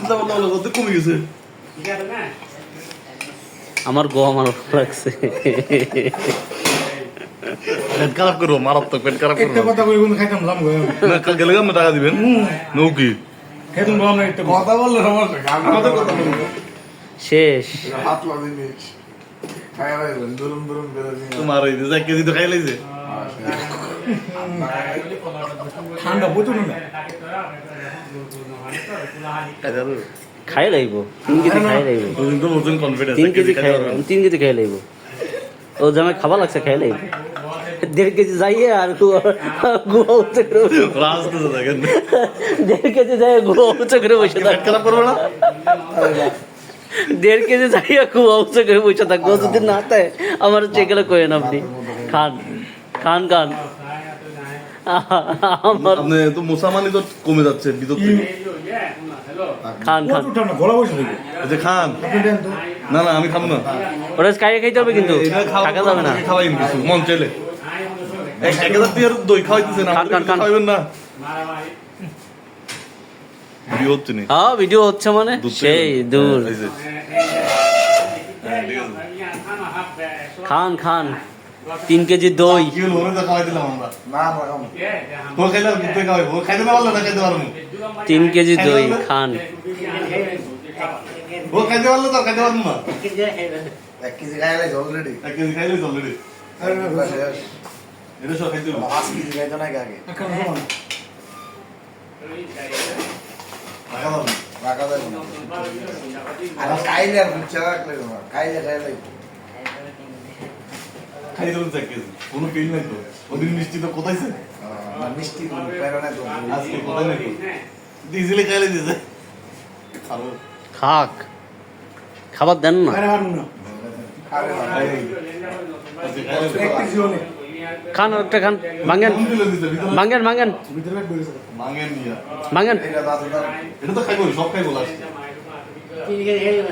চিন্তা ভাবনা হলো কত কমে গেছে। আমার গম আমার লাগছে। পেট খারাপ করবো, মারাত্মক পেট খারাপ একটা করবো। কথা কই কোন খাইতাম লাম গো না কাল গেলে আপনি টাকা দিবেন নৌকি খাইতাম লাম না একটা কথা বললে সমস্যা আমাদের কথা বলবো শেষ। হাত লাগিয়ে খাই রাখবেন দুরুম দুরুম বেরো নিয়ে তোমার এই যে 1 কেজি তো খাই লাইছে। ঠান্ডা প্রচুর না খাই লাগব 3 কেজি খাই লাগব তুমি তো নতুন কনফিডেন্স 3 কেজি খাই 3 কেজি খাই লাগব ও জামাই খাবার লাগছে খাই লাগব 1.5 কেজি যাইয়ে আর গুয়া উঠে রাস্তা তো দেখেন 1.5 কেজি যাই গুয়া উঠে করে বসে পেট খারাপ করবো না। 1.5 কেজি যাইয়া গুয়া উঠে করে বসে থাকবো যদি না তাই আমার চেকলে কইেন আপনি খান খান খান আমার আপনি তো মুসামানি তো কমে যাচ্ছে ভিতর থেকে। খান খান প্রচুর ঠান্ডা গলা বসে থাকে এই যে খান। আপনি দেন তো না না আমি খাবো না। ওরা খাইয়ে খাইতে হবে কিন্তু এটা থাকা যাবে না খাওয়াই কিছু মন চাইলে 1000 টাকার দই খাওয়াইতেছেন খান, খান, খান। খাওয়াবেন না। ভিডিও হচ্ছে নি হ্যাঁ ভিডিও হচ্ছে মানে দূর থেকে- সেই দূর এই যে। খান খান 3 কেজি দই কি হলো ওরে তো খাওয়াই দিলাম আমরা। না রাখম ও খাইলে দুধ খাওয়াইবো, ও খাইতে না পারলে না খাইতে পারবো। 3 কেজি দই খান ও খাইতে পারলে তো খাইতে পারবো না। 1 কেজি খাই লাগে অলরেডি 1 কেজি খাইলে অলরেডি আরে না এটা সব খাইতে হবে। 5 কেজি খাইতো না আগে এখন হলো না রাখা যাবে না। রাখা যাবে না আর খাইলে আর বুঝছে রাখলে না খাইলে খাইলে খাই দেবেন 1 কেজি কোনো পেইন নাই তো। ওদিন মিষ্টি তো কোথায় ছিল? না মিষ্টি প্রেরণা তো আজকে কোথায় নাই তো। ইজিলি খাইলে দিছে। আর খাক খাবার দেন না আরে হারুন না আরে আজকে খাইলে এক পিস হলে খান আর একটা খান ভাঙেন কোন দিলে দিছে ভিতরে? ভাঙেন ভাঙেন ভিতরে রাখবে গেছে মাঙ্গেন নিয়া। ভাঙেন এটা দাদা এটা তো খাইবো সব খাইবো লাস্ট। ঠিক আছে